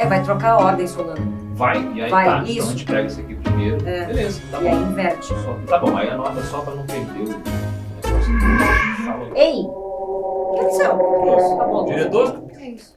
Vai trocar a ordem, Solano. Vai, e aí Vai, tá. isso. Então a gente pega esse aqui primeiro. Beleza, tá E bom. aí inverte. Tá bom, aí anota só pra não perder o negócio. Falou. Ei! O que aconteceu? Tá bom. Diretor? Que é isso?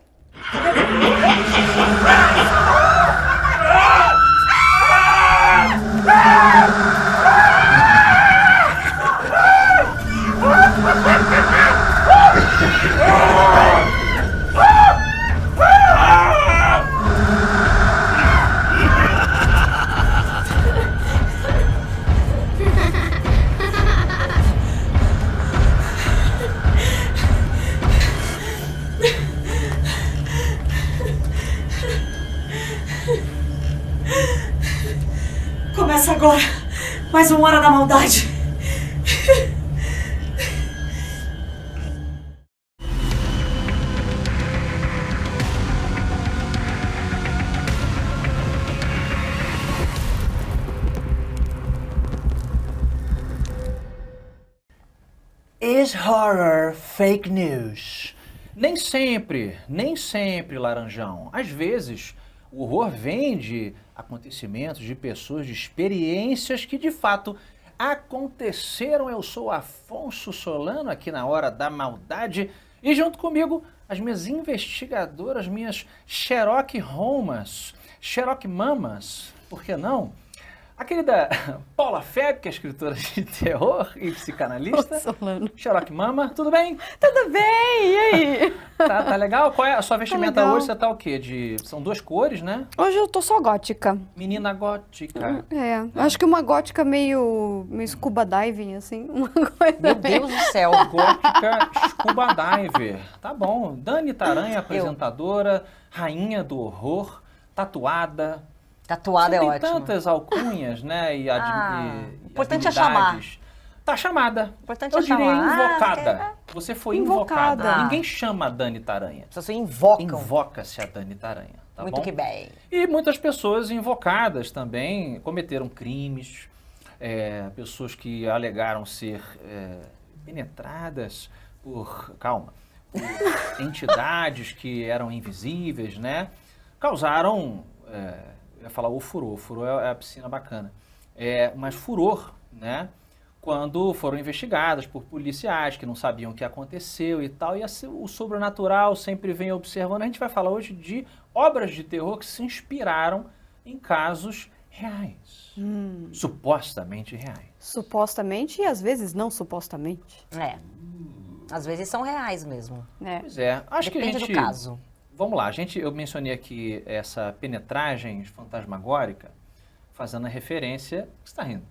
Começa agora mais uma hora da maldade. Is horror fake news? Nem sempre, Laranjão. Às vezes, o horror vem de acontecimentos, de pessoas, de experiências que de fato aconteceram. Eu sou Afonso Solano, aqui na Hora da Maldade, e junto comigo as minhas investigadoras, minhas Sherlock Holmes, Sherlock Mamas, por que não? A querida Paula Feb, que é escritora de terror e psicanalista. Solano. Sherlock Mama, tudo bem? Tudo bem, e aí? Tá legal? Qual é a sua vestimenta legal. hoje? Você tá o quê? São duas cores, né? Hoje eu tô só gótica. Menina gótica. Acho que uma gótica meio scuba diving, assim, uma coisa Meu meio... Deus do céu. Gótica scuba diver. Tá bom. Dani Taranha, apresentadora, rainha do horror, tatuada. Tatuada Você é tem ótimo. tantas alcunhas, né? E importante é habilidades. Tá chamada. Importante Eu é diria chamar. invocada. Você foi invocada. Invocada. Ninguém chama a Dani Taranha. As pessoas invocam. Invoca-se a Dani Taranha. Tá Muito bom? que bem. E muitas pessoas invocadas também cometeram crimes, pessoas que alegaram ser penetradas por por entidades que eram invisíveis, né? Causaram, eu ia falar o furor é a piscina bacana, mas furor, né? Quando foram investigadas por policiais que não sabiam o que aconteceu e tal, e assim, o sobrenatural sempre vem observando. A gente vai falar hoje de obras de terror que se inspiraram em casos reais, supostamente reais. Supostamente e às vezes não supostamente. Às vezes são reais mesmo. Né? Pois é, acho Depende que a gente... do caso. Vamos lá, eu mencionei aqui essa penetragem fantasmagórica, fazendo a referência... O que você está rindo?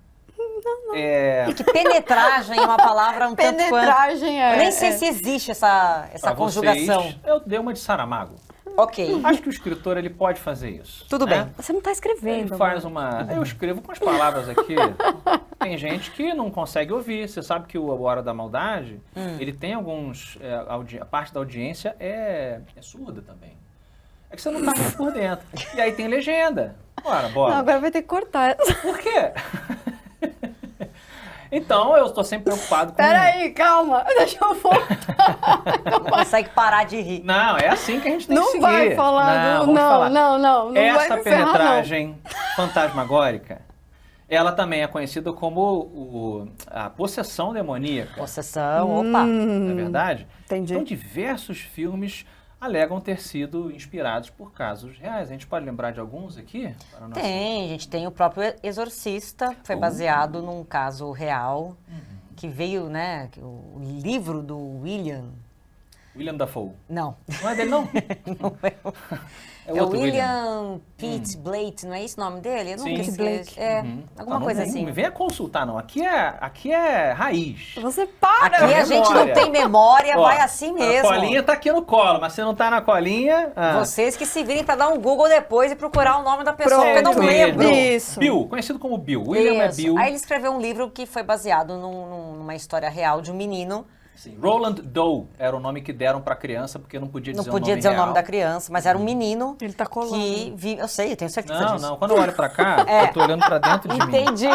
Que penetragem é uma palavra um tanto quanto... Penetragem Eu nem sei se existe essa Pra conjugação. vocês, eu dei uma de Saramago. Ok. Acho que o escritor ele pode fazer isso. Tudo né? bem. Você não tá escrevendo. Ele faz uma... Eu escrevo com as palavras aqui. Tem gente que não consegue ouvir. Você sabe que o Hora da Maldade, ele tem alguns... a parte da audiência é surda também. É que você não tá muito por dentro. E aí tem legenda. Bora. Não, agora vai ter que cortar. Por quê? Então, eu estou sempre preocupado com... Peraí, calma. Deixa eu voltar. Não consegue parar de rir. Não, é assim que a gente tem que Não seguir. vai falar. Vamos falar. Não vai Essa me ferrar, penetragem fantasmagórica, ela também é conhecida como a possessão demoníaca. Possessão, opa. Não é verdade? Entendi. Então, diversos filmes alegam ter sido inspirados por casos reais. A gente pode lembrar de alguns aqui? Para nós? Tem, a gente tem o próprio Exorcista, foi baseado num caso real, que veio, né, o livro do William... William Dafoe. Não, Não é dele, não? não é o... É É o outro William Pitt Blake, não é esse o nome dele? Eu Sim. nunca esqueço. Alguma Não, coisa não, assim. Não venha consultar, não. Aqui é raiz. Você para. Aqui a gente não memória. tem memória, Ó, vai assim A mesmo. colinha tá aqui no colo, mas se não tá na colinha... Vocês que se virem pra dar um Google depois e procurar o nome da pessoa, porque eu não Pronto. lembro. Isso. Bill, conhecido como Bill. William Isso. é Bill. Aí ele escreveu um livro que foi baseado numa história real de um menino. Sim, Roland Doe era o nome que deram pra criança, porque não podia dizer Não podia dizer o nome da criança, mas era um menino Ele tá colando. que vive. Eu sei, eu tenho certeza Não, disso. não. Quando eu olho pra cá, eu tô olhando pra dentro de mim. Entendi.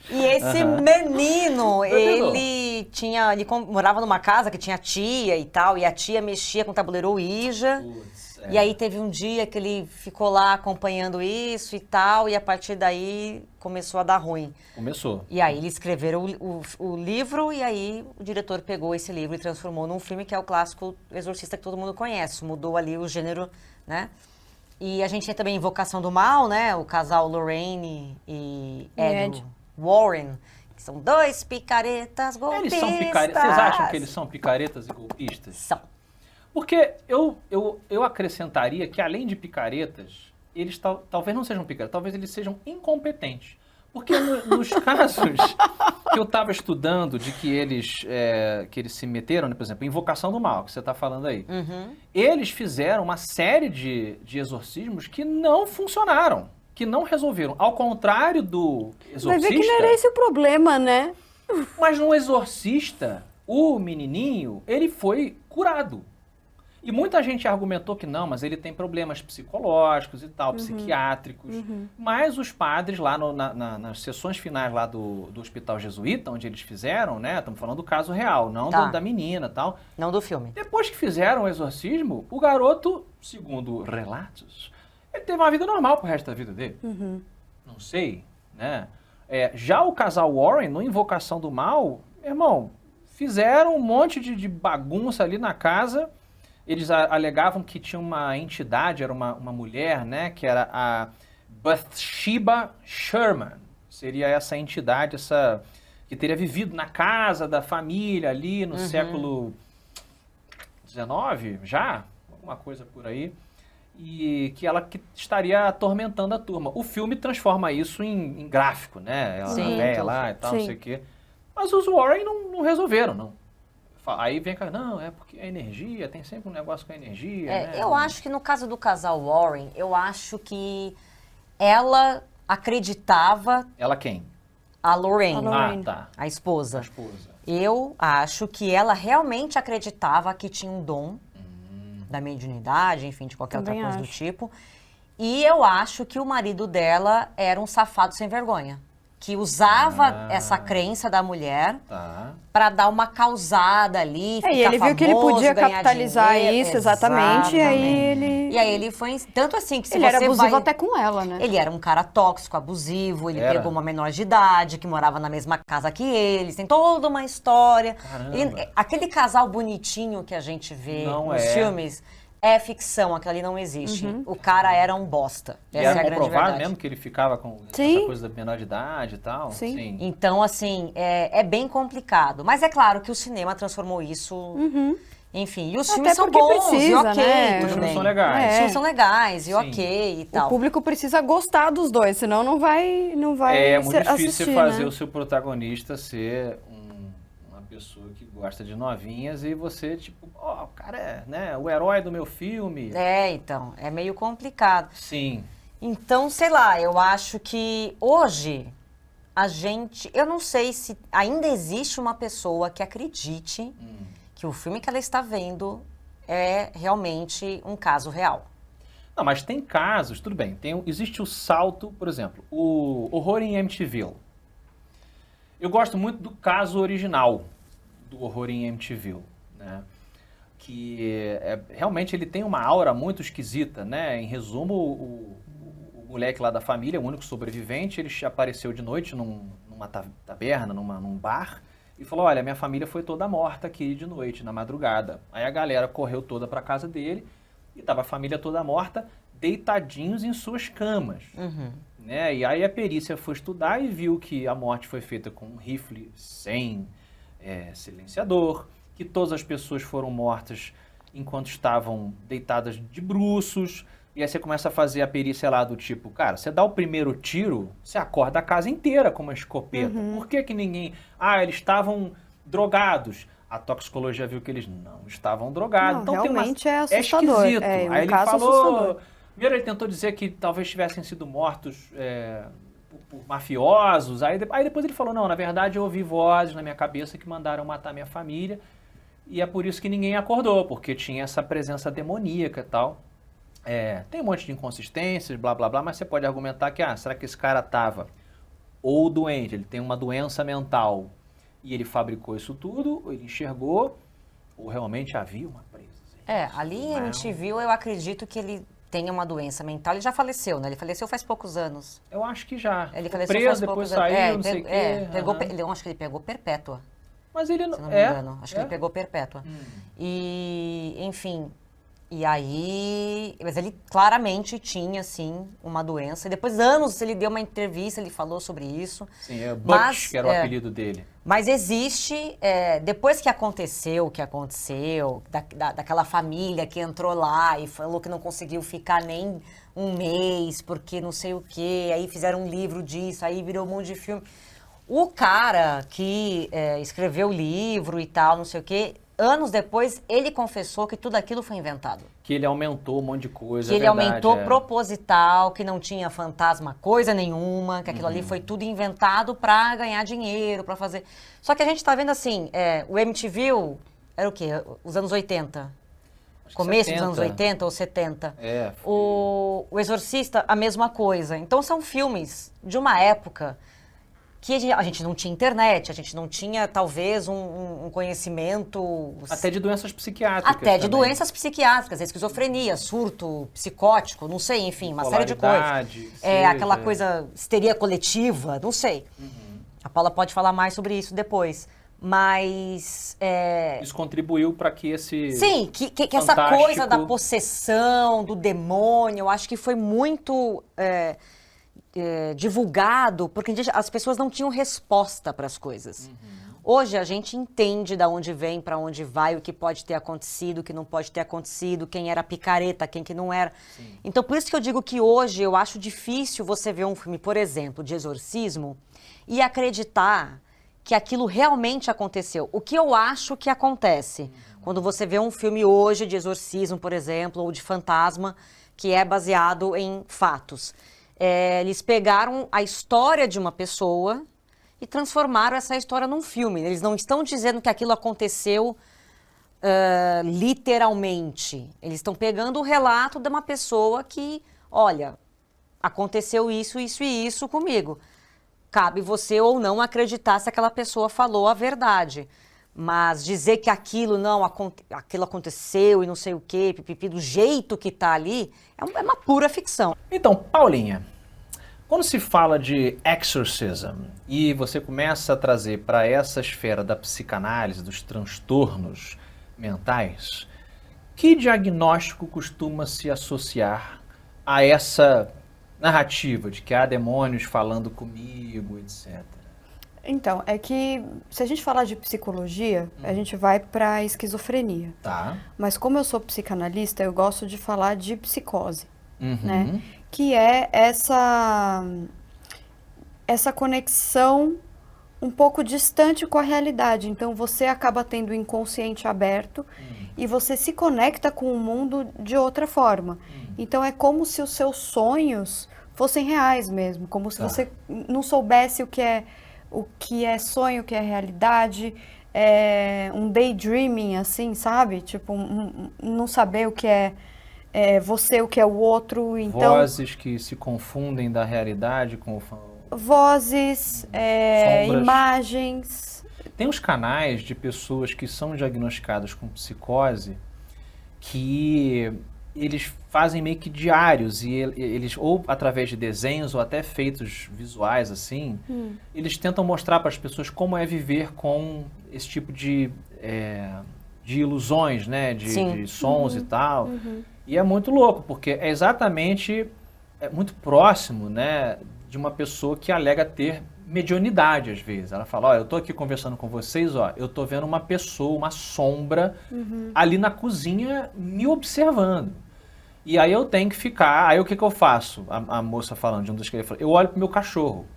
E esse menino, Entendeu? ele morava numa casa que tinha tia e tal, e a tia mexia com o tabuleiro Ouija. Putz, E aí teve um dia que ele ficou lá acompanhando isso e tal, e a partir daí começou a dar ruim. Começou. E aí eles escreveram o livro, e aí o diretor pegou esse livro e transformou num filme que é o clássico Exorcista que todo mundo conhece. Mudou ali o gênero, né? E a gente tem também Invocação do Mal, né? O casal Lorraine e Ed Warren, que são dois picaretas golpistas. Eles são picaretas. Vocês acham que eles são picaretas e golpistas? São. Porque eu acrescentaria que, além de picaretas, eles talvez não sejam picaretas, talvez eles sejam incompetentes. Porque nos casos que eu estava estudando de que eles se meteram, né, por exemplo, Invocação do Mal, que você está falando aí, eles fizeram uma série de exorcismos que não funcionaram, que não resolveram. Ao contrário do Exorcista... Vai ver que não era esse o problema, né? Mas no Exorcista, o menininho, ele foi curado. E muita gente argumentou que não, mas ele tem problemas psicológicos e tal, psiquiátricos. Mas os padres lá nas sessões finais lá do Hospital Jesuíta, onde eles fizeram, né? Estamos falando do caso real, não da menina e tal. Não do filme. Depois que fizeram o exorcismo, o garoto, segundo relatos, ele teve uma vida normal pro resto da vida dele. Não sei, né? Já o casal Warren, no Invocação do Mal, meu irmão, fizeram um monte de bagunça ali na casa. Eles alegavam que tinha uma entidade, era uma mulher, né? Que era a Bathsheba Sherman. Seria essa entidade, que teria vivido na casa da família ali no século XIX, já? Alguma coisa por aí. E que ela estaria atormentando a turma. O filme transforma isso em gráfico, né? Ela velha lá e tal, não sei o quê. Mas os Warren não resolveram, não. Aí vem cá, não, é porque a energia, tem sempre um negócio com a energia, né? Eu acho que no caso do casal Warren, eu acho que ela acreditava... Ela quem? A Lorraine. Ah, tá. A esposa. A esposa. Eu acho que ela realmente acreditava que tinha um dom da mediunidade, enfim, de qualquer Também outra coisa do acho. tipo. E eu acho que o marido dela era um safado sem vergonha, que usava essa crença da mulher para dar uma causada ali, ficar E ele viu que ele famoso, podia ganhar capitalizar dinheiro. isso, exatamente, e aí ele... E aí ele foi... Tanto assim que se Ele você era abusivo vai... até com ela, né? Ele era um cara tóxico, abusivo, ele Era. pegou uma menor de idade, que morava na mesma casa que eles, tem toda uma história. Aquele casal bonitinho que a gente vê Não nos é. filmes é ficção, aquilo ali não existe. O cara era um bosta. E Essa é era a grande comprovado verdade. mesmo que ele ficava com Sim. essa coisa da menor de idade e tal? Sim. Então, assim, é bem complicado. Mas é claro que o cinema transformou isso... Enfim, e os Até filmes são porque bons, precisa, e ok, né? tudo Os filmes bem. são legais. Os filmes são legais, e Sim. ok, e tal. O público precisa gostar dos dois, senão não vai É muito difícil assistir, você fazer né? o seu protagonista ser uma pessoa que gosta de novinhas e você, tipo, o cara é, né, o herói do meu filme. Então, é meio complicado. Sim. Então, sei lá, eu acho que hoje a gente... Eu não sei se ainda existe uma pessoa que acredite que o filme que ela está vendo é realmente um caso real. Não, mas tem casos, tudo bem, existe o salto, por exemplo, o Horror em Amityville. Eu gosto muito do caso original do Horror em Amityville, né? Que realmente ele tem uma aura muito esquisita, né? Em resumo, o moleque lá da família, o único sobrevivente, ele apareceu de noite numa taberna, num bar, e falou, olha, minha família foi toda morta aqui de noite, na madrugada. Aí a galera correu toda para casa dele, e tava a família toda morta, deitadinhos em suas camas. Né? E aí a perícia foi estudar e viu que a morte foi feita com um rifle sem silenciador, que todas as pessoas foram mortas enquanto estavam deitadas de bruços. E aí você começa a fazer a perícia lá do tipo, cara, você dá o primeiro tiro, você acorda a casa inteira com uma escopeta. Por que que ninguém... eles estavam drogados. A toxicologia viu que eles não estavam drogados. Não, então realmente tem é assustador. esquisito. É um aí ele caso falou... assustador. Primeiro ele tentou dizer que talvez tivessem sido mortos por mafiosos. Aí depois ele falou, não, na verdade eu ouvi vozes na minha cabeça que mandaram matar minha família. E é por isso que ninguém acordou, porque tinha essa presença demoníaca e tal. Tem um monte de inconsistências, blá, blá, blá, mas você pode argumentar que, será que esse cara estava ou doente, ele tem uma doença mental e ele fabricou isso tudo, ou ele enxergou, ou realmente havia uma presença. Ali em MTV eu acredito que ele tenha uma doença mental. Ele já faleceu, né? Ele faleceu faz poucos anos. Eu acho que já. Ele faleceu preso, faz depois poucos anos. saiu, não sei o quê. Eu acho que ele pegou perpétua, Mas ele se não... não me engano. Acho que ele pegou perpétua. E, enfim... E aí, mas ele claramente tinha, sim, uma doença. E depois, anos, ele deu uma entrevista, ele falou sobre isso. Sim, é Butch, que era o apelido dele. Mas existe, depois que aconteceu o que aconteceu, daquela família que entrou lá e falou que não conseguiu ficar nem um mês, porque não sei o quê, aí fizeram um livro disso, aí virou um monte de filme. O cara que escreveu o livro e tal, não sei o quê... Anos depois, ele confessou que tudo aquilo foi inventado. Que ele aumentou um monte de coisa, que ele aumentou proposital, que não tinha fantasma coisa nenhuma, que aquilo ali foi tudo inventado para ganhar dinheiro, para fazer... Só que a gente tá vendo assim, o MTV era o quê? Os anos 80? Começo dos anos 80 ou 70? O Exorcista, a mesma coisa. Então são filmes de uma época... que a gente não tinha internet, a gente não tinha, talvez, um conhecimento... Até de doenças psiquiátricas. Até de também. doenças psiquiátricas, esquizofrenia, surto psicótico, não sei, enfim, uma série de coisas. Aquela coisa, histeria coletiva, não sei. A Paula pode falar mais sobre isso depois. Mas... Isso contribuiu para que esse... Sim, que essa coisa da possessão, do demônio, eu acho que foi muito... divulgado, porque as pessoas não tinham resposta para as coisas. Hoje a gente entende de onde vem, para onde vai, o que pode ter acontecido, o que não pode ter acontecido, quem era picareta, quem que não era. Então, por isso que eu digo que hoje eu acho difícil você ver um filme, por exemplo, de exorcismo e acreditar que aquilo realmente aconteceu. O que eu acho que acontece quando você vê um filme hoje de exorcismo, por exemplo, ou de fantasma, que é baseado em fatos. Eles pegaram a história de uma pessoa e transformaram essa história num filme. Eles não estão dizendo que aquilo aconteceu literalmente. Eles estão pegando o relato de uma pessoa que, olha, aconteceu isso, isso e isso comigo. Cabe você ou não acreditar se aquela pessoa falou a verdade. Mas dizer que aquilo aquilo aconteceu e não sei o quê, pipipi, do jeito que tá ali, é uma pura ficção. Então, Paulinha, quando se fala de exorcism e você começa a trazer para essa esfera da psicanálise, dos transtornos mentais, que diagnóstico costuma se associar a essa narrativa de que há demônios falando comigo, etc.? Então, é que se a gente falar de psicologia, a gente vai para esquizofrenia. Tá. Mas como eu sou psicanalista, eu gosto de falar de psicose, né? Que é essa conexão um pouco distante com a realidade. Então, você acaba tendo o inconsciente aberto e você se conecta com o mundo de outra forma. Então, é como se os seus sonhos fossem reais mesmo, como se você não soubesse o que é sonho, o que é realidade, um daydreaming, assim, sabe? Tipo, não saber o que é você, o que é o outro. Então, vozes que se confundem da realidade com vozes, imagens. Tem uns canais de pessoas que são diagnosticadas com psicose que eles fazem meio que diários e eles, ou através de desenhos ou até feitos visuais assim, eles tentam mostrar para as pessoas como é viver com esse tipo de ilusões, né, de sons e tal. E é muito louco, porque é exatamente muito próximo, né, de uma pessoa que alega ter mediunidade às vezes. Ela fala, eu tô aqui conversando com vocês, eu tô vendo uma pessoa, uma sombra ali na cozinha me observando. E aí eu tenho que ficar, aí o que eu faço? A moça falando, de um dos que ele falou, eu olho pro meu cachorro.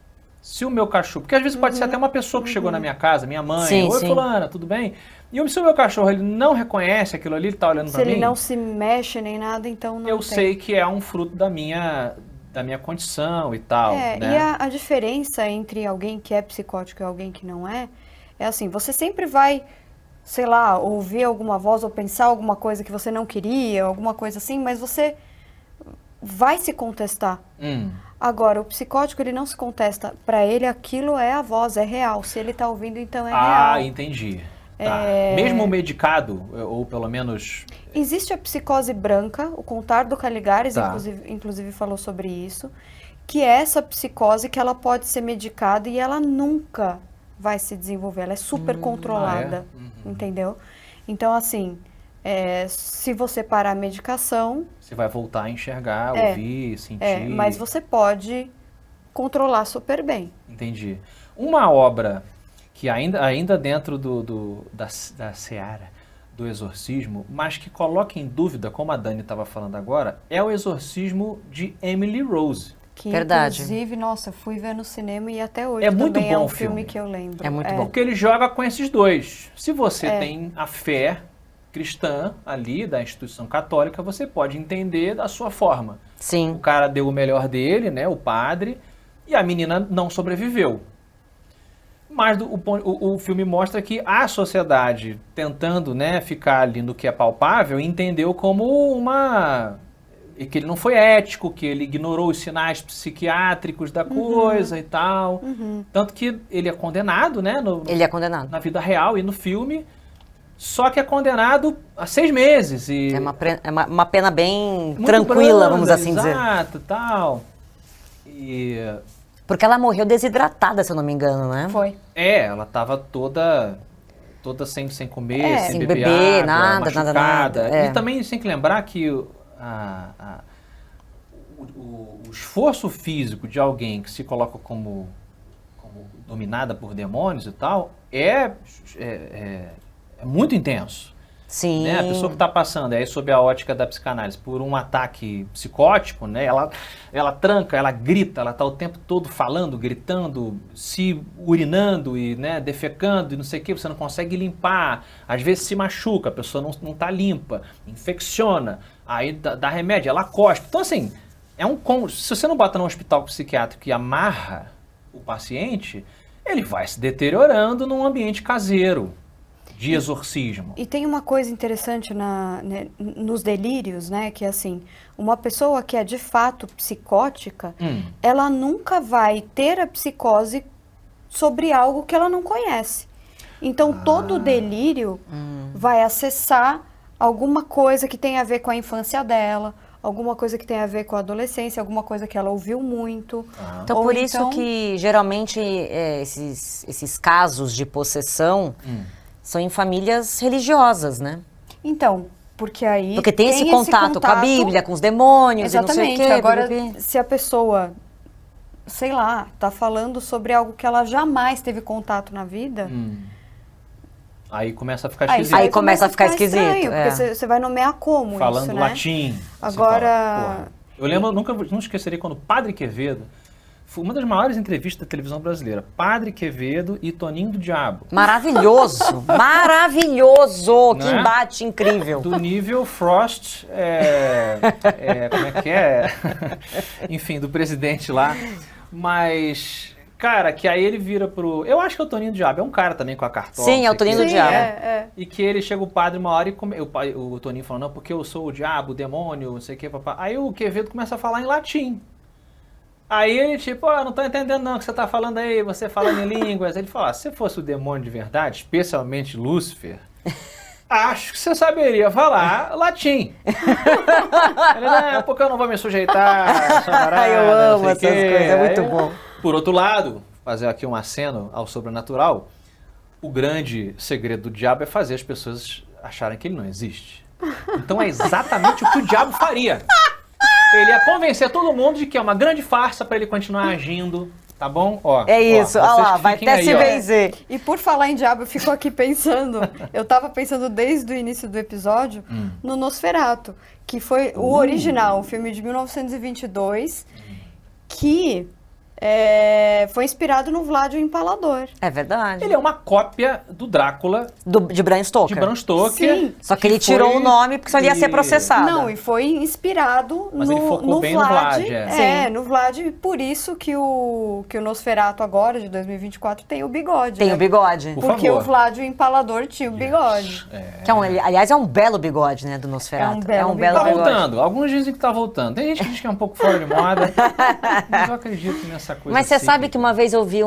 Se o meu cachorro, porque às vezes pode ser até uma pessoa que chegou na minha casa, minha mãe, oi fulana, tudo bem? E se o meu cachorro ele não reconhece aquilo ali, ele tá olhando pra mim. Se ele não se mexe nem nada, então não eu sei que é um fruto da minha condição e tal. Né? E a diferença entre alguém que é psicótico e alguém que não é assim, você sempre vai, sei lá, ouvir alguma voz ou pensar alguma coisa que você não queria, alguma coisa assim, mas você vai se contestar. Agora, o psicótico, ele não se contesta. Para ele, aquilo é a voz, é real. Se ele tá ouvindo, então é real. Ah, entendi. Tá. Mesmo medicado, ou pelo menos... Existe a psicose branca, o Contardo Caligares, Tá. inclusive falou sobre isso, que é essa psicose que ela pode ser medicada e ela nunca vai se desenvolver, ela é super controlada, entendeu? Então, assim, se você parar a medicação... Você vai voltar a enxergar, ouvir, sentir... mas você pode controlar super bem. Entendi. Uma obra que ainda dentro da seara do exorcismo, mas que coloca em dúvida, como a Dani estava falando agora, é o Exorcismo de Emily Rose. Que, Verdade. inclusive, nossa, eu fui ver no cinema e até hoje É muito também é bom um o filme. que eu lembro. É muito bom. Porque ele joga com esses dois. Se você tem a fé cristã ali, da instituição católica, você pode entender da sua forma. O Sim. cara deu o melhor dele, né, o padre, e a menina não sobreviveu. Mas o filme mostra que a sociedade, tentando, né, ficar ali no que é palpável, entendeu como que ele não foi ético, que ele ignorou os sinais psiquiátricos da coisa e tal. Tanto que ele é condenado, né, Ele é condenado. na vida real e no filme, só que é condenado a 6 meses. E É uma pena bem muito tranquila, branda, vamos assim dizer. Exato, tal. E... Porque ela morreu desidratada, se eu não me engano, né? Foi. ela tava toda sem comer, sem sem beber beber, água, nada, machucada. nada. É. E também tem que lembrar que o esforço físico de alguém que se coloca como dominada por demônios e tal é muito intenso. Sim. Né? A pessoa que está passando aí sob a ótica da psicanálise por um ataque psicótico, né? Ela tranca, ela grita, ela está o tempo todo falando, gritando, se urinando e, né, defecando e não sei o que, você não consegue limpar, às vezes se machuca, a pessoa não está limpa, infecciona, aí dá remédio, ela cospe. Então assim, se você não bota num hospital psiquiátrico e amarra o paciente, ele vai se deteriorando num ambiente caseiro de exorcismo. E tem uma coisa interessante nos delírios, né? Que assim, uma pessoa que é de fato psicótica, ela nunca vai ter a psicose sobre algo que ela não conhece. Então, todo delírio vai acessar alguma coisa que tem a ver com a infância dela, alguma coisa que tem a ver com a adolescência, alguma coisa que ela ouviu muito. Então, Ou por isso que, geralmente, esses casos de possessão são em famílias religiosas, né? Então, porque aí... Porque tem esse contato com a Bíblia, com os demônios, exatamente. e não sei o quê. Agora, se a pessoa, sei lá, tá falando sobre algo que ela jamais teve contato na vida... Aí começa a ficar esquisito. Aí começa a ficar esquisito. Estranho, porque você vai nomear como Falando isso, né? latim. Agora... Fala, porra. Eu lembro, não esquecerei quando o Padre Quevedo, foi uma das maiores entrevistas da televisão brasileira, Padre Quevedo e Toninho do Diabo. Maravilhoso! Maravilhoso! Que Não é? embate incrível! Do nível Frost, como é que é? Enfim, do presidente lá. Mas, cara, que aí ele vira pro... Eu acho que é o Toninho do Diabo, é um cara também com a cartola. Sim, é o Toninho do Diabo. E que ele chega o padre uma hora e o Toninho fala, não, porque eu sou o diabo, o demônio, não sei o que, papá. Aí o Quevedo começa a falar em latim. Aí ele tipo, não tô entendendo não o que você tá falando aí, você falando em línguas. Ele fala, se fosse o demônio de verdade, especialmente Lúcifer, acho que você saberia falar latim. Ele, não, porque eu não vou me sujeitar. Eu amo essas coisas, é muito bom. Por outro lado, fazer aqui um aceno ao sobrenatural, o grande segredo do diabo é fazer as pessoas acharem que ele não existe. Então é exatamente o que o diabo faria. Ele ia convencer todo mundo de que é uma grande farsa para ele continuar agindo, tá bom? Ó, É isso, olha lá, vai fiquem até aí, se ó. benzer. E por falar em diabo, eu fico aqui pensando, eu tava pensando desde o início do episódio, no Nosferatu, que foi o original, o filme de 1922, que foi inspirado no Vlad o Empalador. É verdade. Ele é uma cópia do Drácula De Bram Stoker. de Bram Stoker. Sim. Só que ele tirou foi- o nome porque senão ele ia ser processado. Não, e foi inspirado Mas no, ele focou no bem no Vlad. Vlad, é. No Vlad, e por isso que o Nosferatu agora, de 2024, tem o bigode. Tem né? o bigode. Por Porque favor. o Vlad o Empalador tinha o bigode. Que aliás, é um belo bigode, né, do Nosferatu. É um belo Tá bigode. voltando. Alguns dizem que tá voltando. Tem gente que diz que é um pouco fora de moda. Mas eu acredito nessa coisa. Mas você sabe cíclica. que uma vez eu vi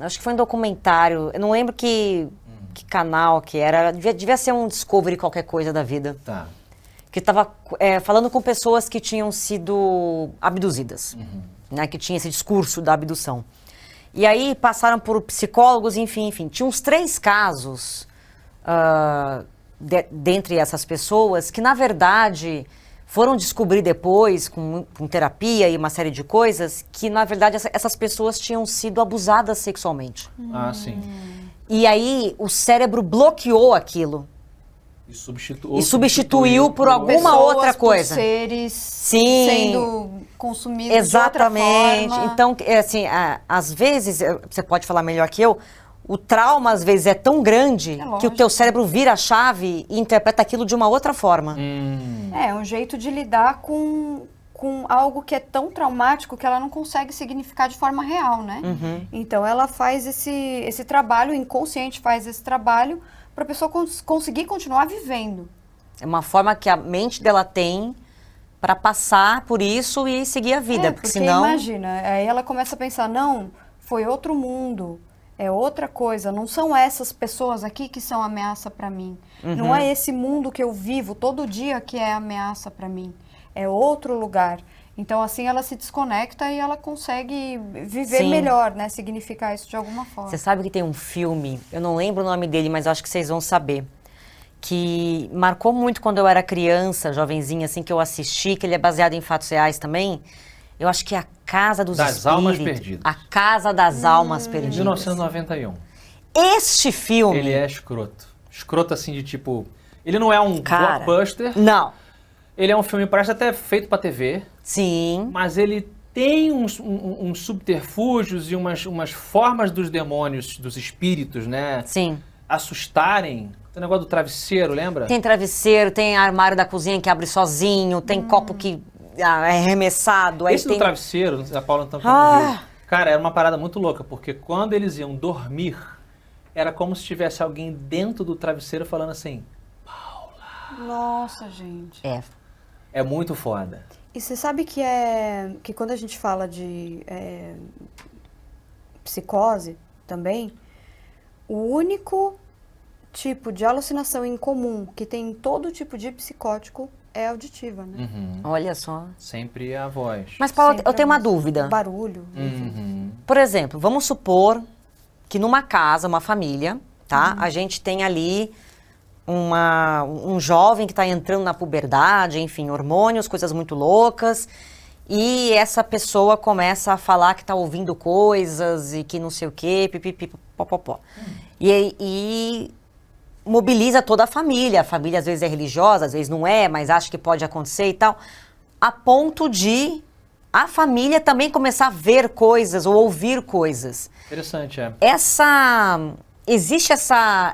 acho que foi um documentário, eu não lembro que que canal que era. Devia ser um Discovery qualquer coisa da vida. Tá. Que estava falando com pessoas que tinham sido abduzidas, né? Que tinha esse discurso da abdução. E aí passaram por psicólogos, enfim. Tinha uns 3 casos dentre essas pessoas que, na verdade, foram descobrir depois, com terapia e uma série de coisas, que, na verdade, essas pessoas tinham sido abusadas sexualmente. Ah, sim. E aí o cérebro bloqueou aquilo. E substituiu por alguma Pessoas, outra por coisa. seres Sim. sendo consumidos Exatamente. de outra forma. Então, assim, às vezes, você pode falar melhor que eu, o trauma, às vezes, é tão grande que o teu cérebro vira a chave e interpreta aquilo de uma outra forma. É um jeito de lidar com algo que é tão traumático que ela não consegue significar de forma real, né? Então, ela faz esse trabalho, o inconsciente faz esse trabalho para a pessoa conseguir continuar vivendo. É uma forma que a mente dela tem para passar por isso e seguir a vida, porque senão... imagina, aí ela começa a pensar, não, foi outro mundo, é outra coisa, não são essas pessoas aqui que são ameaça para mim. Não é esse mundo que eu vivo todo dia que é ameaça para mim, é outro lugar. Então, assim, ela se desconecta e ela consegue viver Sim. melhor, né? Significar isso de alguma forma. Você sabe que tem um filme, eu não lembro o nome dele, mas acho que vocês vão saber, que marcou muito quando eu era criança, jovenzinha, assim, que eu assisti, que ele é baseado em fatos reais também. Eu acho que é A Casa dos Das Espíritos. Almas Perdidas. A Casa das Almas Perdidas. 1991. Este filme... Ele é escroto. Escroto assim de tipo... Ele não é um Cara, blockbuster. Não. Ele é um filme, parece até feito pra TV. Sim. Mas ele tem uns subterfúgios e umas formas dos demônios, dos espíritos, né? Sim. Assustarem. Tem o negócio do travesseiro, lembra? Tem travesseiro, tem armário da cozinha que abre sozinho, tem copo que é arremessado. Aí Esse tem... do travesseiro, a Paula então Ah. viu. Cara, era uma parada muito louca, porque quando eles iam dormir, era como se tivesse alguém dentro do travesseiro falando assim, Nossa, gente. é muito foda. E você sabe que quando a gente fala de psicose também, o único tipo de alucinação em comum que tem em todo tipo de psicótico é auditiva, né? Olha só. Sempre a voz. Mas, Paula, Sempre eu tenho uma isso. dúvida. Barulho, enfim. Por exemplo, vamos supor que numa casa, uma família, tá? A gente tem ali um jovem que está entrando na puberdade, enfim, hormônios, coisas muito loucas. E essa pessoa começa a falar que está ouvindo coisas e que não sei o quê, pipipi, popopó. E mobiliza toda a família. A família às vezes é religiosa, às vezes não é, mas acha que pode acontecer e tal. A ponto de a família também começar a ver coisas ou ouvir coisas. Interessante, é. Existe essa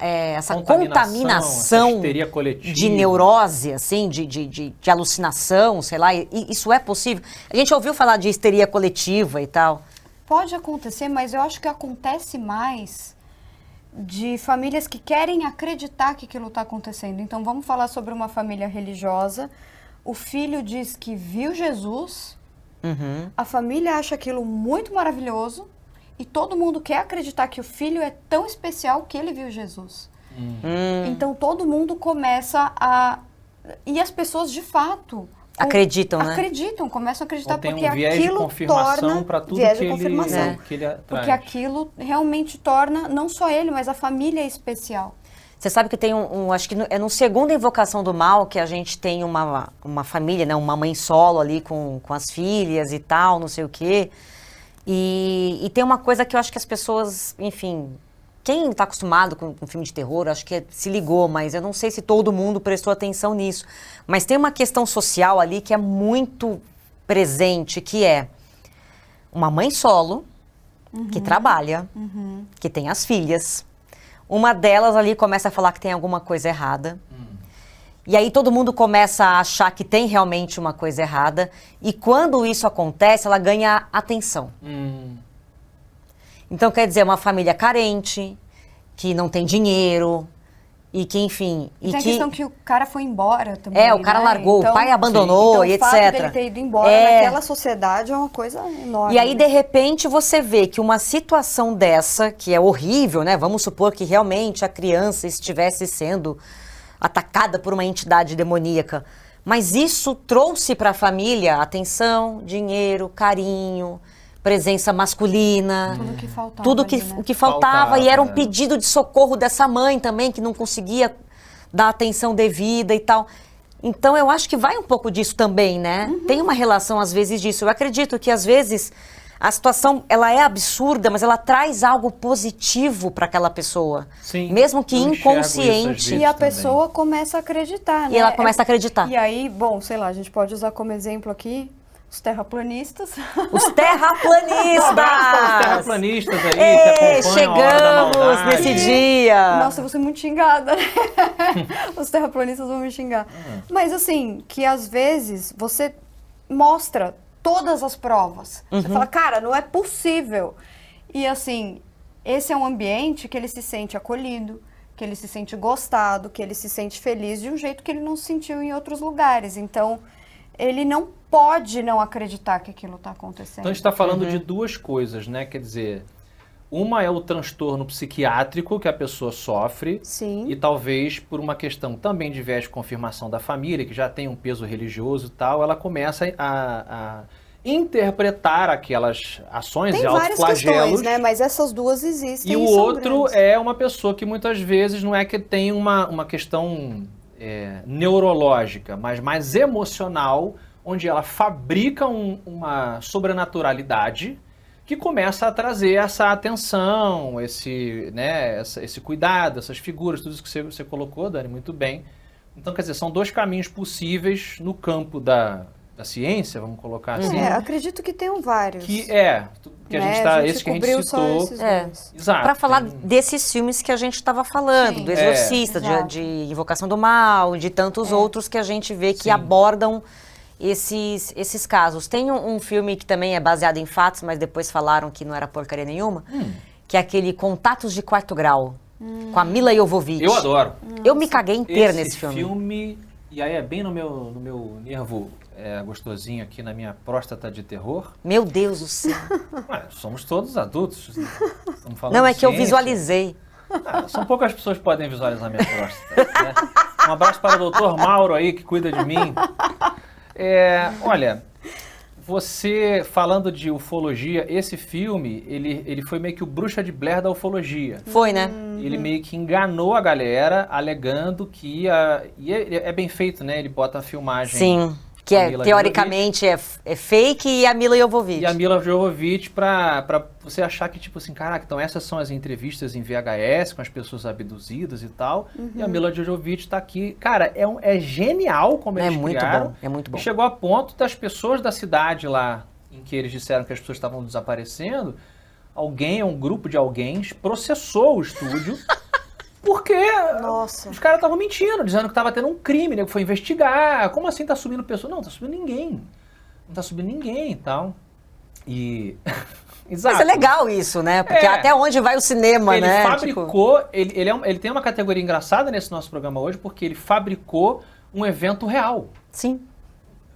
contaminação essa histeria coletiva. de neurose, assim, de alucinação, sei lá. Isso é possível? A gente ouviu falar de histeria coletiva e tal. Pode acontecer, mas eu acho que acontece mais de famílias que querem acreditar que aquilo está acontecendo. Então, vamos falar sobre uma família religiosa. O filho diz que viu Jesus, a família acha aquilo muito maravilhoso e todo mundo quer acreditar que o filho é tão especial que ele viu Jesus. Então, todo mundo começa a... E as pessoas, de fato... Acreditam, né? Acreditam, começam a acreditar Ou tem porque um viés de aquilo confirmação torna... para tudo viés que de confirmação. que ele traz. Porque aquilo realmente torna não só ele, mas a família especial. Você sabe que tem acho que é no segundo Invocação do Mal que a gente tem uma família, né? Uma mãe solo ali com as filhas e tal, não sei o quê. E tem uma coisa que eu acho que as pessoas, enfim... Quem está acostumado com filme de terror, acho que se ligou, mas eu não sei se todo mundo prestou atenção nisso. Mas tem uma questão social ali que é muito presente, que é uma mãe solo, que trabalha, que tem as filhas. Uma delas ali começa a falar que tem alguma coisa errada. E aí todo mundo começa a achar que tem realmente uma coisa errada. E quando isso acontece, ela ganha atenção. Então, quer dizer, uma família carente, que não tem dinheiro, e que, enfim... E tem a questão que o cara foi embora também, É, o cara né? largou, o pai abandonou, então, e o fato etc. dele ter ido embora naquela sociedade é uma coisa enorme. E aí, né? de repente, você vê que uma situação dessa, que é horrível, né? Vamos supor que realmente a criança estivesse sendo atacada por uma entidade demoníaca. Mas isso trouxe para a família atenção, dinheiro, carinho, presença masculina. Tudo que faltava. Tudo que, ali, né? o que faltava. E era um né? pedido de socorro dessa mãe também, que não conseguia dar atenção devida e tal. Então, eu acho que vai um pouco disso também, né? Tem uma relação, às vezes, disso. Eu acredito que, às vezes, a situação, ela é absurda, mas ela traz algo positivo para aquela pessoa. Sim, Mesmo que eu enxergo isso às inconsciente. vezes E a também. pessoa começa a acreditar, né? E ela começa a acreditar. E aí, bom, sei lá, a gente pode usar como exemplo aqui os terraplanistas. Os terraplanistas! Um abraço para os terraplanistas aí, que Ei, acompanham a Hora da chegamos Maldade. nesse dia! Nossa, eu vou ser muito xingada, né? Os terraplanistas vão me xingar. Mas assim, que às vezes você mostra todas as provas. Você fala, cara, não é possível. E assim, esse é um ambiente que ele se sente acolhido, que ele se sente gostado, que ele se sente feliz de um jeito que ele não se sentiu em outros lugares. Então, ele não pode não acreditar que aquilo está acontecendo. Então a gente está falando de duas coisas, né? Quer dizer, uma é o transtorno psiquiátrico que a pessoa sofre. Sim. E talvez por uma questão também de viés de confirmação da família, que já tem um peso religioso e tal, ela começa a interpretar aquelas ações Tem e várias autoflagelos. questões, né? Mas essas duas existem. E o são outro grandes. é uma pessoa que muitas vezes não é que tem uma questão neurológica, mas mais emocional, onde ela fabrica uma sobrenaturalidade que começa a trazer essa atenção, esse cuidado, essas figuras, tudo isso que você colocou, Dani, muito bem. Então, quer dizer, são dois caminhos possíveis no campo da ciência, vamos colocar assim. Acredito que tenham vários. Que a gente tá, esse que a gente cobriu só citou. esses dois. Exato. Para falar tem- desses filmes que a gente estava falando, Sim. do Exorcista, exato. de Invocação do Mal, de tantos outros que a gente vê que Sim. abordam esses casos. Tem um filme que também é baseado em fatos, mas depois falaram que não era porcaria nenhuma, que é aquele Contatos de Quarto Grau, com a Mila Jovovich. Eu adoro. Eu me caguei inteira Esse nesse filme. E aí é bem no meu nervo gostosinho aqui, na minha próstata de terror. Meu Deus do céu. Ué, somos todos adultos. Estamos falando Não, é de que eu ciência. visualizei. São poucas pessoas que podem visualizar minha próstata. Né? Um abraço para o Dr. Mauro aí, que cuida de mim. Olha, você falando de ufologia, esse filme, ele foi meio que o Bruxa de Blair da ufologia. Foi, né? Ele meio que enganou a galera, alegando que e é bem feito, né? Ele bota a filmagem. Sim. Que a é, Mila teoricamente é fake e a Mila Jovovich. E a Mila Jovovich pra você achar que, tipo assim, caraca, então essas são as entrevistas em VHS com as pessoas abduzidas e tal. E a Mila Jovovich tá aqui. Cara, é genial como eles muito criaram. bom, é muito bom. E chegou a ponto das pessoas da cidade lá, em que eles disseram que as pessoas estavam desaparecendo, um grupo de alguém processou o estúdio. Porque Nossa. os caras estavam mentindo, dizendo que estava tendo um crime, né? Que foi investigar. Como assim tá subindo pessoa? Não, tá subindo ninguém. Não tá subindo ninguém e tal. E... Exato. Mas é legal isso, né? Porque até onde vai o cinema, Ele né? fabricou... Ele tem uma categoria engraçada nesse nosso programa hoje, porque ele fabricou um evento real. Sim.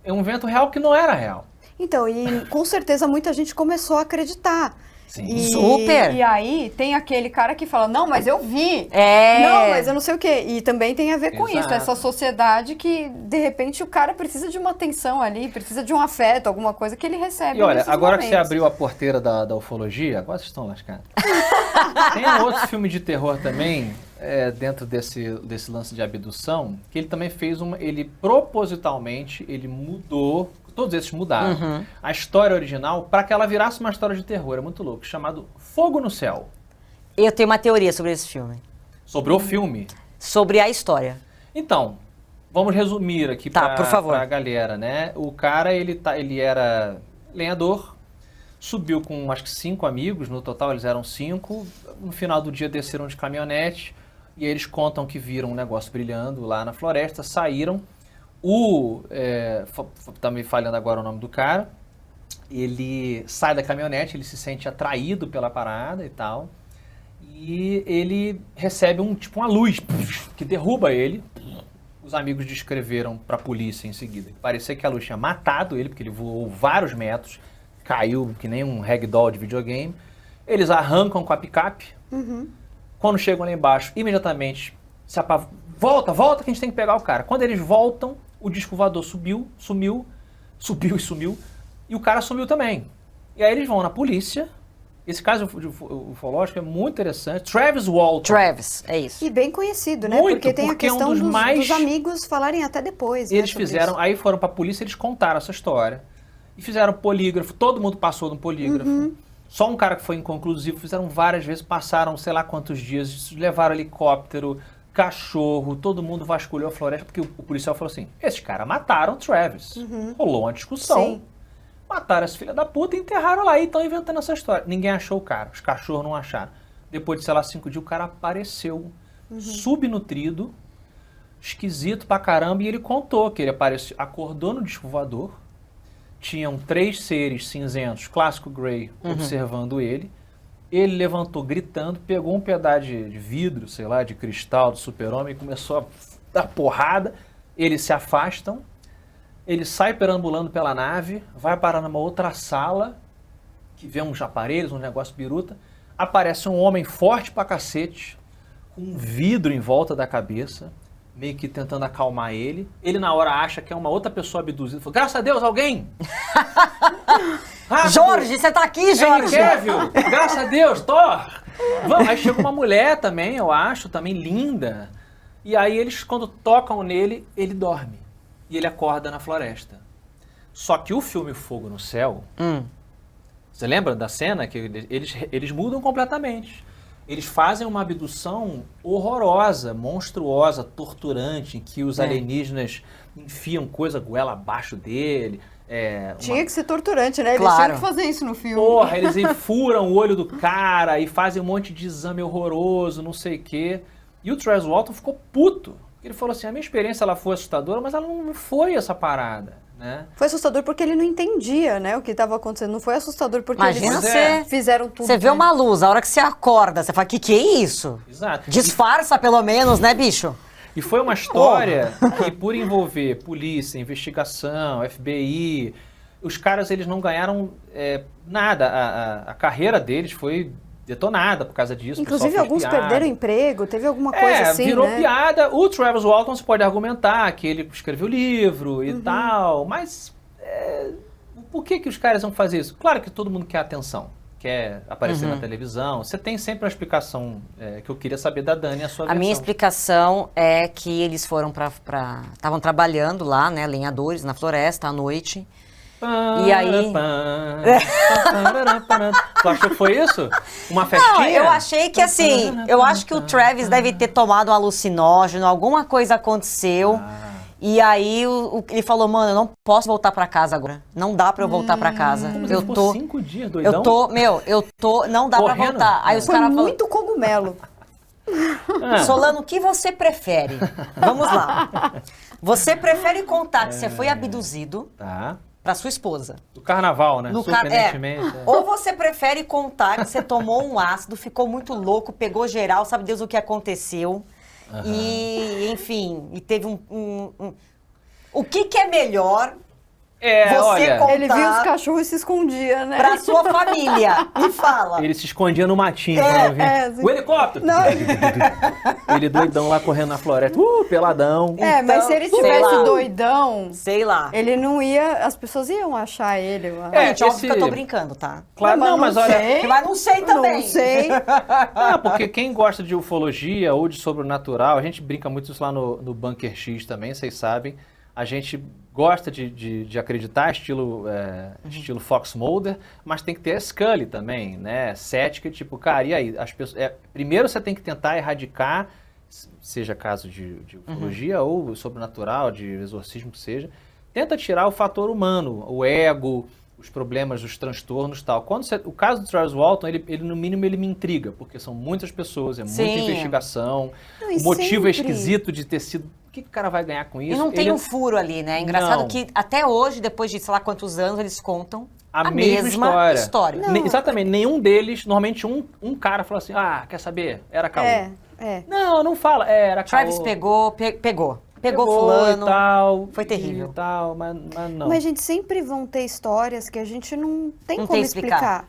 É um evento real que não era real. Então, e com certeza muita gente começou a acreditar. Sim. E, Super. E aí tem aquele cara que fala, não, mas eu vi. É. Não, mas eu não sei o quê. E também tem a ver com isso, Exato. essa sociedade que, de repente, o cara precisa de uma atenção ali, precisa de um afeto, alguma coisa que ele recebe. E olha, nesses agora que você momentos. abriu a porteira da ufologia, agora vocês estão lascados. Tem um outro filme de terror também, dentro desse lance de abdução, que ele também fez ele propositalmente, ele mudou, todos esses mudaram, a história original para que ela virasse uma história de terror, é muito louco, chamado Fogo no Céu. Eu tenho uma teoria sobre esse filme. Sobre o filme. Sobre a história. Então, vamos resumir aqui Tá, por favor. pra galera, né? O cara, ele era lenhador, subiu com acho que 5 amigos, no total eles eram 5, no final do dia desceram de caminhonete e eles contam que viram um negócio brilhando lá na floresta, saíram, tá me falhando agora o nome do cara, ele sai da caminhonete, ele se sente atraído pela parada e tal, e ele recebe uma luz que derruba ele. Os amigos descreveram para a polícia em seguida. Parecia que a luz tinha matado ele, porque ele voou vários metros, caiu que nem um ragdoll de videogame. Eles arrancam com a picape. Quando chegam lá embaixo, imediatamente se volta que a gente tem que pegar o cara. Quando eles voltam, o disco voador subiu e sumiu, e o cara sumiu também. E aí eles vão na polícia. Esse caso ufológico é muito interessante. Travis Walton. Travis, é isso. E bem conhecido, né? Muito, porque tem a porque é um questão dos dos amigos falarem até depois. Eles né, sobre fizeram, isso. aí foram pra polícia, eles contaram essa história. E fizeram polígrafo, todo mundo passou no polígrafo. Só um cara que foi inconclusivo, fizeram várias vezes, passaram sei lá quantos dias, levaram helicóptero, cachorro, todo mundo vasculhou a floresta, porque o policial falou assim, esses caras mataram o Travis. Rolou uma discussão. Sim. Mataram esse filho da puta e enterraram lá e estão inventando essa história. Ninguém achou o cara, os cachorros não acharam. Depois de, sei lá, 5 dias, o cara apareceu, subnutrido, esquisito pra caramba, e ele contou que ele apareceu, acordou no disco voador, tinham 3 seres cinzentos, clássico Grey, observando ele. Ele levantou gritando, pegou um pedaço de vidro, sei lá, de cristal do super-homem e começou a dar porrada. Eles se afastam. Ele sai perambulando pela nave, vai parar numa outra sala, que vê uns aparelhos, um negócio biruta. Aparece um homem forte pra cacete, com um vidro em volta da cabeça, meio que tentando acalmar ele. Ele na hora acha que é uma outra pessoa abduzida. Fala, graças a Deus, alguém! Rápido! Jorge, você tá aqui, Jorge? Kevin, graças a Deus, Thor! Vamos, aí chega uma mulher também, eu acho, também linda. E aí eles, quando tocam nele, ele dorme. E ele acorda na floresta. Só que o filme Fogo no Céu, você lembra da cena que eles mudam completamente. Eles fazem uma abdução horrorosa, monstruosa, torturante, em que os alienígenas enfiam coisa goela abaixo dele. Tinha que ser torturante, né? Eles Claro. tinham que fazer isso no filme. Porra, eles furam o olho do cara e fazem um monte de exame horroroso, não sei o quê. E o Travis Walton ficou puto. Ele falou assim, a minha experiência ela foi assustadora, mas ela não foi essa parada, né? Foi assustador porque ele não entendia, né, o que estava acontecendo. Não foi assustador porque Imagina eles você- fizeram tudo. Você vê né? uma luz, a hora que você acorda, você fala, que é isso? Exato. Disfarça pelo menos, né, bicho? E foi uma história que, por envolver polícia, investigação, FBI, os caras eles não ganharam nada. A carreira deles foi detonada por causa disso. o pessoal Inclusive, fez alguns piada. perderam emprego, teve alguma coisa assim, virou né? piada. O Travis Walton se pode argumentar que ele escreveu livro e tal, mas por que os caras vão fazer isso? Claro que todo mundo quer atenção, quer aparecer na televisão. Você tem sempre uma explicação que eu queria saber da Dani, a sua A versão. minha explicação é que eles foram estavam trabalhando lá, né, lenhadores, na floresta, à noite. E aí- Tu achou que foi isso? Uma festinha? Não, eu achei que assim, eu acho que o Travis deve ter tomado um alucinógeno, alguma coisa aconteceu. E aí ele falou, mano, eu não posso voltar pra casa agora. Não dá pra eu voltar pra casa. Mas Eu ele ficou tô 5 dias, doidão? não dá pra Correndo? voltar. Aí os Foi caras falaram, muito cogumelo. Solano, o que você prefere? Vamos lá. Você prefere contar que você foi abduzido Tá. pra sua esposa? Do carnaval, né? Surpreendentemente. Ou você prefere contar que você tomou um ácido, ficou muito louco, pegou geral, sabe Deus o que aconteceu. E, enfim, e teve O que é melhor você olha, contar Ele viu os cachorros e se escondia, né? pra sua família? Me fala. ele se escondia no matinho. quando vinha. assim. O helicóptero! Não. Ele doidão lá correndo na floresta. Peladão. É, mas se ele sei tivesse lá. doidão, Sei lá. ele não ia... As pessoas iam achar ele. Eu acho. Gente, óbvio esse- que eu tô brincando, tá? Claro, não, mas olha... sei. Mas não sei também. Não sei. Porque quem gosta de ufologia ou de sobrenatural, a gente brinca muito isso lá no Bunker X também, vocês sabem. A gente gosta de acreditar, estilo Fox Mulder, mas tem que ter a Scully também, né? Cética, tipo, cara, e aí? As pessoas, primeiro você tem que tentar erradicar, seja caso de ufologia ou sobrenatural, de exorcismo que seja, tenta tirar o fator humano, o ego, os problemas, os transtornos e tal. O caso do Travis Walton, ele no mínimo ele me intriga, porque são muitas pessoas, muita Sim. investigação, Não, e o motivo é sempre. esquisito de ter sido que o cara vai ganhar com isso? E não tem Ele- um furo ali, né? Engraçado Não. que até hoje, depois de sei lá quantos anos, eles contam A mesma história. Não. Exatamente, nenhum deles, normalmente um cara fala assim, quer saber? Era caô. É. Não fala, era caô. Travis pegou fulano. e tal. Foi terrível. E tal, mas não. Mas, gente, sempre vão ter histórias que a gente não tem Não como tem explicar. explicar.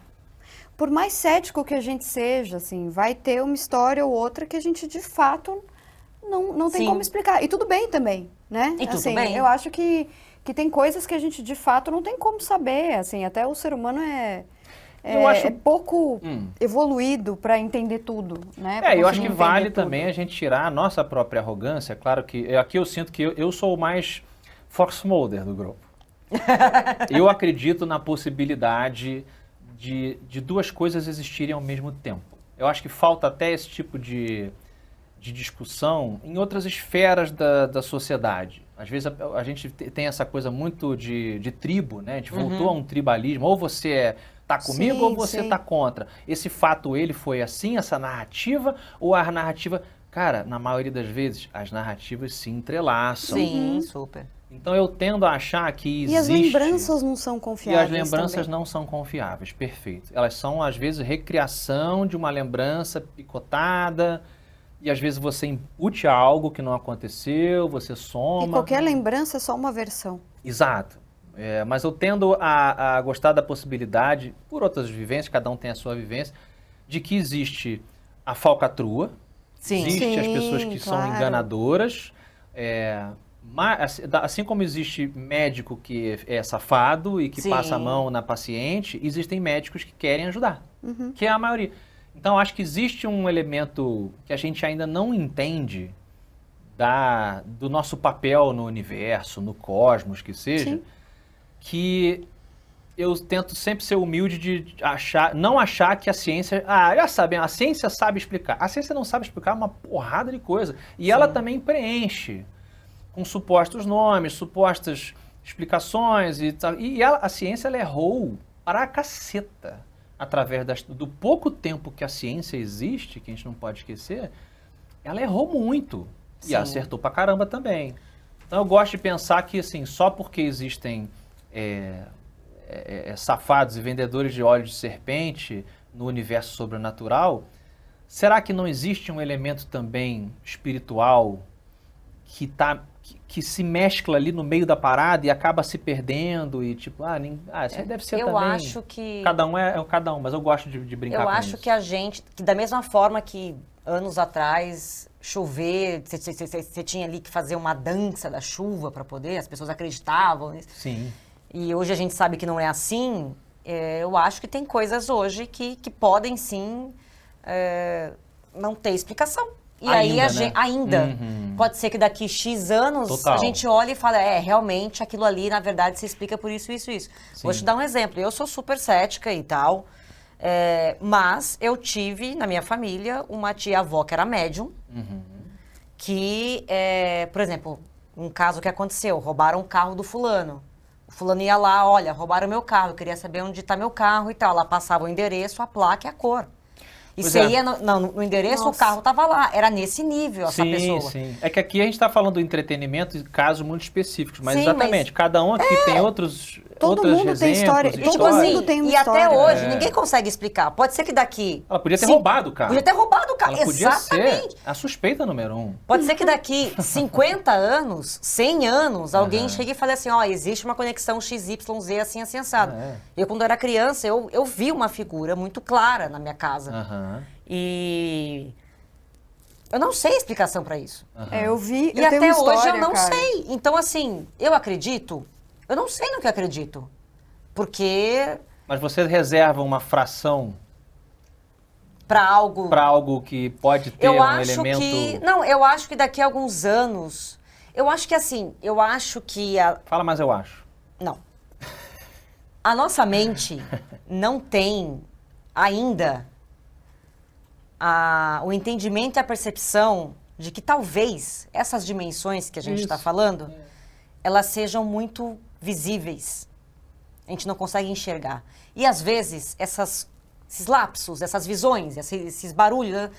Por mais cético que a gente seja, assim, vai ter uma história ou outra que a gente, de fato, não tem Sim. como explicar. E tudo bem também, né? E tudo Assim, bem. eu acho que tem coisas que a gente, de fato, não tem como saber. Assim, até o ser humano Eu acho- é pouco evoluído para entender tudo, né? Pra Eu acho que conseguir vale entender tudo. também a gente tirar a nossa própria arrogância. Claro que aqui eu sinto que eu sou o mais Fox Mulder do grupo. Eu acredito na possibilidade de duas coisas existirem ao mesmo tempo. Eu acho que falta até esse tipo de discussão em outras esferas da sociedade. Às vezes a gente tem essa coisa muito de tribo, né? A gente voltou a um tribalismo. Ou você tá comigo Sim, ou você sim. tá contra. Esse fato, ele foi assim, essa narrativa, ou a narrativa... Cara, na maioria das vezes, as narrativas se entrelaçam. Sim, super. Então eu tendo a achar que E as existe... lembranças não são E confiáveis as lembranças também. não são confiáveis, perfeito. Elas são, às vezes, recriação de uma lembrança picotada, e às vezes você impute algo que não aconteceu, você E soma. qualquer lembrança é só uma versão. Exato. Mas eu tendo a gostar da possibilidade, por outras vivências, cada um tem a sua vivência, de que existe a falcatrua, Sim. existe as Sim, pessoas que são claro. enganadoras, assim como existe médico que é safado e que Sim. passa a mão na paciente, existem médicos que querem ajudar, Uhum. que é a maioria. Então, acho que existe um elemento que a gente ainda não entende do nosso papel no universo, no cosmos, que seja, Sim. que eu tento sempre ser humilde de não achar que a ciência... já sabem, a ciência sabe explicar. A ciência não sabe explicar uma porrada de coisa. E ela também preenche com supostos nomes, supostas explicações e tal. E a ciência, ela errou para a caceta. Através do pouco tempo que a ciência existe, que a gente não pode esquecer, ela errou muito. E Sim. acertou pra caramba também. Então eu gosto de pensar que, assim, só porque existem safados e vendedores de óleo de serpente no universo sobrenatural, será que não existe um elemento também espiritual que se mescla ali no meio da parada e acaba se perdendo e tipo, isso aí deve ser Eu também... acho que... Cada um é cada um, mas eu gosto de brincar Eu com acho isso. que a gente, que da mesma forma que anos atrás, chover, você tinha ali que fazer uma dança da chuva para poder, as pessoas acreditavam nisso. Sim. E hoje a gente sabe que não é assim. Eu acho que tem coisas hoje que podem sim não ter explicação. E aí Ainda, a né? gente ainda Uhum. pode ser que daqui X anos Total. a gente olhe e fale, realmente aquilo ali na verdade se explica por isso, isso, isso. Vou Sim. te dar um exemplo. Eu sou super cética e tal, mas eu tive na minha família uma tia-avó que era médium, que, por exemplo, um caso que aconteceu, roubaram o carro do fulano. O fulano ia lá, olha, roubaram meu carro, eu queria saber onde está meu carro e tal. Ela passava o endereço, a placa e a cor. E Pois você é. ia no endereço, Nossa. o carro estava lá. Era nesse nível essa Sim, pessoa. sim. É que aqui a gente está falando do entretenimento de casos muito específicos, mas Sim, exatamente, cada um aqui tem outras Todo mundo tem exemplos, história. Tipo Todo assim, mundo tem uma e até história. hoje, ninguém consegue explicar. Pode ser que daqui... Ela podia ter Sim, roubado o carro. Podia ter roubado o carro, Ela podia exatamente. ser a suspeita número 1. Pode ser que daqui 50 anos, 100 anos, alguém chegue e fale assim, existe uma conexão XYZ assim, assim, assado. Eu, quando era criança, eu vi uma figura muito clara na minha casa. Aham. E eu não sei a explicação para isso. Eu vi, E eu tenho até uma hoje história, eu não cara. sei. Então, assim, eu acredito, eu não sei no que eu acredito. Porque Mas você reserva uma fração para algo... para algo que pode ter Eu um acho elemento... que... Não, eu acho que daqui a alguns anos... Eu acho que assim, eu acho que... Fala, mas eu acho. Não. A nossa mente não tem ainda o entendimento e a percepção de que talvez essas dimensões que a gente está Isso. falando, elas sejam muito visíveis. A gente não consegue enxergar. E às vezes, esses lapsos, essas visões, esses barulhos,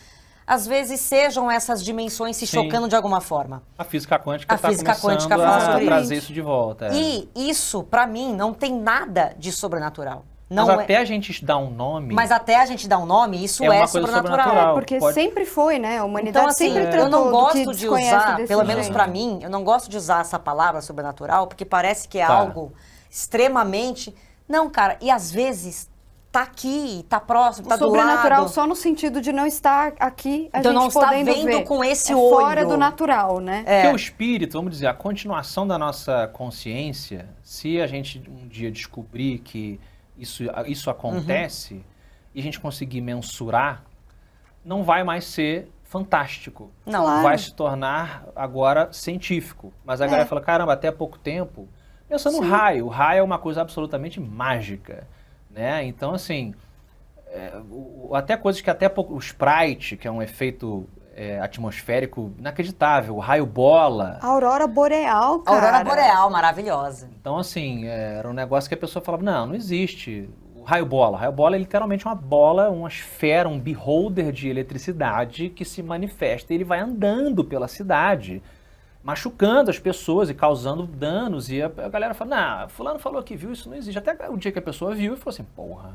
às vezes sejam essas dimensões se Sim. chocando de alguma forma. A física quântica A está física começando quântica fala a sobre trazer isso. isso de volta. E isso, pra mim, não tem nada de sobrenatural. Não Mas é- até a gente dar um nome... Mas até a gente dar um nome, isso É uma é coisa sobrenatural. sobrenatural. Porque Pode- sempre foi, né? A humanidade Então, assim, sempre eu tratou não do que gosto de desconhece usar, desse pelo menos jeito. pra mim, eu não gosto de usar essa palavra sobrenatural, porque parece que é Tá. algo extremamente... Não, cara, e às vezes tá aqui, tá próximo, tá do Sobrenatural lado. só no sentido de não estar aqui, a Então gente não está podendo vendo ver. com esse é olho. fora do natural, né? Porque o espírito, vamos dizer, a continuação da nossa consciência, se a gente um dia descobrir que isso acontece e a gente conseguir mensurar, não vai mais ser fantástico. Não. Claro. Vai se tornar agora científico. Mas a galera fala, caramba, até há pouco tempo, pensa no raio. O raio é uma coisa absolutamente mágica, né? Então, assim, até coisas que até pouco... O Sprite, que é um efeito atmosférico inacreditável. O raio bola. A aurora boreal, cara. Aurora boreal, maravilhosa. Então, assim, era um negócio que a pessoa falava, não existe. O raio bola. O raio bola é literalmente uma bola, uma esfera, um beholder de eletricidade que se manifesta e ele vai andando pela cidade, machucando as pessoas e causando danos. E a galera fala, não, fulano falou que viu, isso não existe. Até o dia que a pessoa viu e falou assim, porra,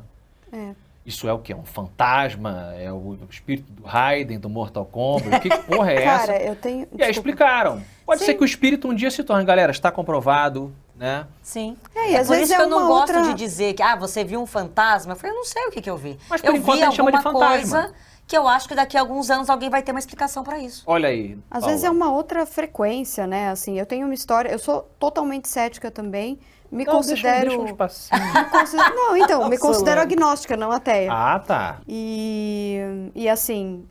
isso é o quê? Um fantasma? É o espírito do Raiden, do Mortal Kombat? Que porra é essa? Cara, eu tenho... E aí desculpa. explicaram. Pode ser que o espírito um dia se torne, galera, está comprovado, né? Sim. É, e às por vezes isso que é eu não uma gosto outra- de dizer que, você viu um fantasma. Eu falei, eu não sei o que eu vi. Mas por eu enquanto vi a gente chama de alguma fantasma. coisa que eu acho que daqui a alguns anos alguém vai ter uma explicação pra isso. Olha aí. Às Paula. vezes é uma outra frequência, né? Assim, eu tenho uma história... Eu sou totalmente cética também. Me Não, considero... Deixa um espacinho. Não, então, me Absoluto. considero agnóstica, não ateia. Ah, tá. E assim,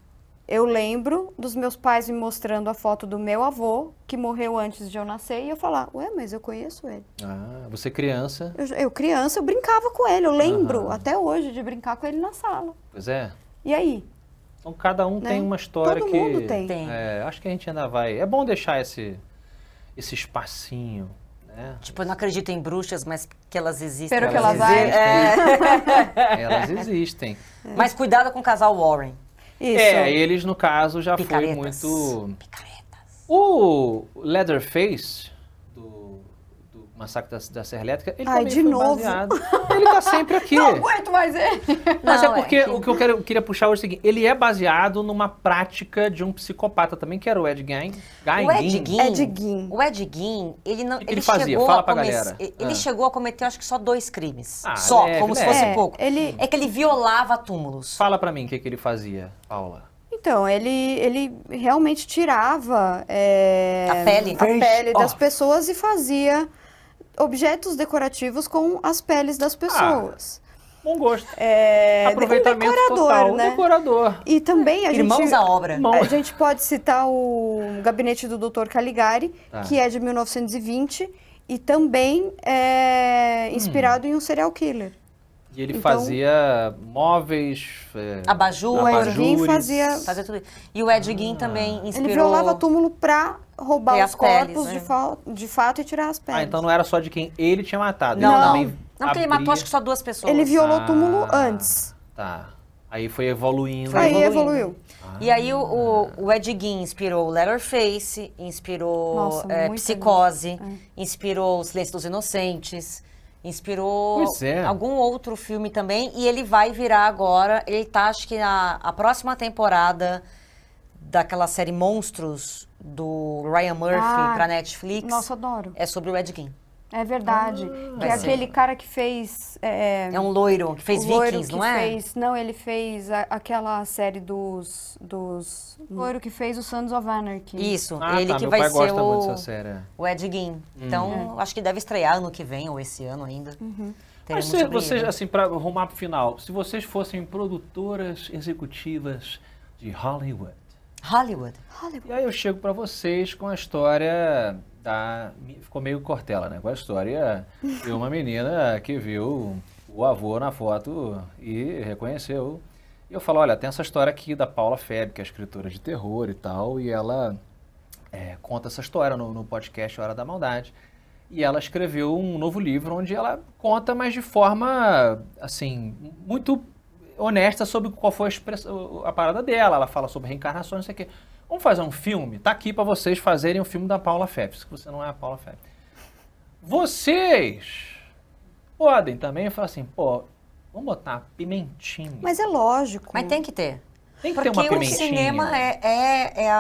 eu lembro dos meus pais me mostrando a foto do meu avô, que morreu antes de eu nascer, e eu falar, ué, mas eu conheço ele. Ah, você criança. Eu criança, eu brincava com ele, eu lembro Aham. até hoje de brincar com ele na sala. Pois é. E aí? Então cada um Né? tem uma história Todo que... mundo tem. Tem. Acho que a gente ainda vai... É bom deixar esse espacinho, né? Tipo, eu não acredito em bruxas, mas que elas existem. Espero que Elas elas existem. Elas existem. Mas cuidado com o casal Warren. Isso. Eles, no caso, já Picaretas. foi muito... Picaretas. O Leatherface, do Massacre da Serra Elétrica, ele Ai, também de foi novo. baseado. Ele tá sempre aqui. Não aguento mais ele. Mas Não, é porque que- o que eu queria puxar hoje é o seguinte, ele é baseado numa prática de um psicopata também, que era o Ed Gein. O Ed Gein, Ed Gein. O Ed Gein, ele não, O que ele fazia? chegou Fala a pra come- galera. Ele Ah. chegou a cometer, acho que só 2 crimes. Ah, só, leve, como se leve. fosse pouco. ele- É que ele violava túmulos. Fala pra mim o que ele fazia, Paula. Então, ele realmente tirava A pele. a pele das off. pessoas e fazia objetos decorativos com as peles das pessoas. Bom gosto. Um Aproveitamento decorador, total. né? Decorador. E também Irmãos gente, à obra. a gente pode citar o Gabinete do Dr. Caligari, Tá. que é de 1920 e também é inspirado em um serial killer. E ele Então- fazia móveis... Abajur. O Ed Gein abajures. fazia... Fazia tudo isso. E o Ed Gein também inspirou... Ele violava túmulo pra roubar Ter os as peles, corpos né? de fato e tirar as peles. Ah, então não era só de quem ele tinha matado. Não, ele não. também Não, porque ele matou abria- acho que só 2 pessoas. Ele violou o túmulo Ah, antes. Tá. Aí foi evoluindo. Foi Aí evoluindo. evoluiu. E aí o Ed Gein inspirou o Leatherface, inspirou Nossa, muito Psicose, inspirou O Silêncio dos Inocentes, inspirou Pois é. algum outro filme também. E ele vai virar agora, ele tá, acho que a próxima temporada daquela série Monstros do Ryan Murphy Ah, pra Netflix Nossa, adoro. é sobre o Ed Gein. É verdade. que é vai ser. aquele cara que fez... É um loiro que fez o loiro Vikings, que não é? fez, não, ele fez aquela série dos loiro que fez o Sons of Anarchy. Isso, Ah, ele tá. que Meu vai pai ser gosta muito dessa série. o Ed Gein. Então, acho que deve estrear ano que vem ou esse ano ainda. Mas Teremos se sobre vocês, ele. assim, para arrumar pro final, se vocês fossem produtoras executivas de Hollywood, Hollywood. e aí eu chego pra vocês com a história da... Ficou meio Cortella, né? Com a história de uma menina que viu o avô na foto e reconheceu. E eu falo, olha, tem essa história aqui da Paula Feb, que é escritora de terror e tal, e ela conta essa história no podcast Hora da Maldade. E ela escreveu um novo livro onde ela conta, mas de forma, assim, muito honesta sobre qual foi a parada dela. Ela fala sobre reencarnação, não sei o quê. Vamos fazer um filme? Tá aqui para vocês fazerem um filme da Paula Phelps, que você não é a Paula Phelps. Vocês podem também falar assim, pô, vamos botar pimentinha. Mas é lógico. Mas tem que ter. Tem que ter uma Porque o pimentinha. cinema é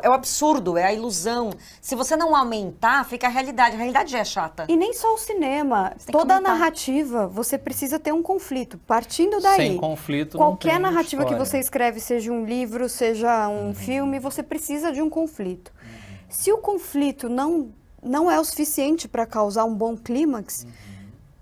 o absurdo, é a ilusão. Se você não aumentar, fica a realidade. A realidade já é chata. E nem só o cinema, Você tem que toda a aumentar. narrativa, você precisa ter um conflito. Partindo daí, Sem conflito não qualquer tem narrativa que história. você escreve, seja um livro, seja um filme, você precisa de um conflito. Se o conflito não é o suficiente para causar um bom clímax,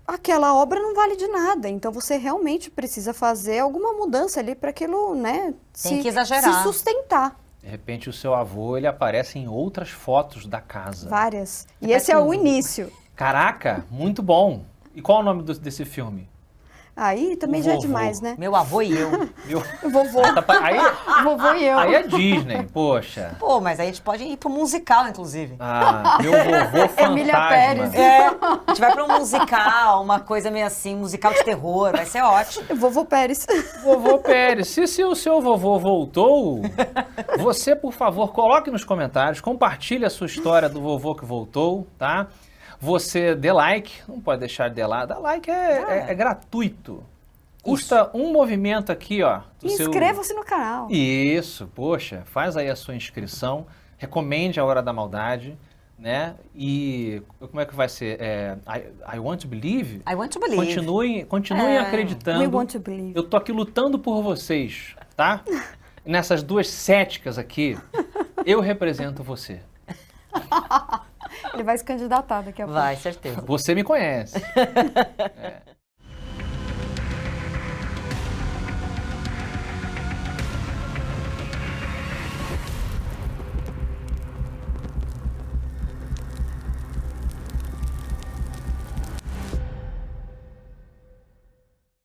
aquela obra não vale de nada. Então você realmente precisa fazer alguma mudança ali para aquilo, né, Tem que exagerar. se sustentar. De repente o seu avô, ele aparece em outras fotos da casa. Várias. E É esse é o tudo. início. Caraca, muito bom. E qual é o nome desse filme? Aí também O já é vovô. demais, né? Meu avô e eu. Meu... Vovô, vovô e eu. Aí é Disney, poxa. Pô, mas aí a gente pode ir pro musical, inclusive. Ah, meu vovô fantasma. Emília Pérez. A gente vai pra um musical, uma coisa meio assim, musical de terror, vai ser ótimo. Vovô Pérez. Vovô Pérez, se o seu vovô voltou, você, por favor, coloque nos comentários, compartilhe a sua história do vovô que voltou, tá? Você dê like, não pode deixar de dar like, é gratuito. Custa um movimento aqui, ó. do seu- Inscreva-se no canal. Isso, poxa, faz aí a sua inscrição, recomende a Hora da Maldade, né? E como é que vai ser? I Want to Believe? I want to believe. Continuem acreditando. We want to believe. Eu tô aqui lutando por vocês, tá? Nessas duas céticas aqui, eu represento você. Ele vai se candidatar daqui a pouco. Vai, certeza. Você me conhece. É.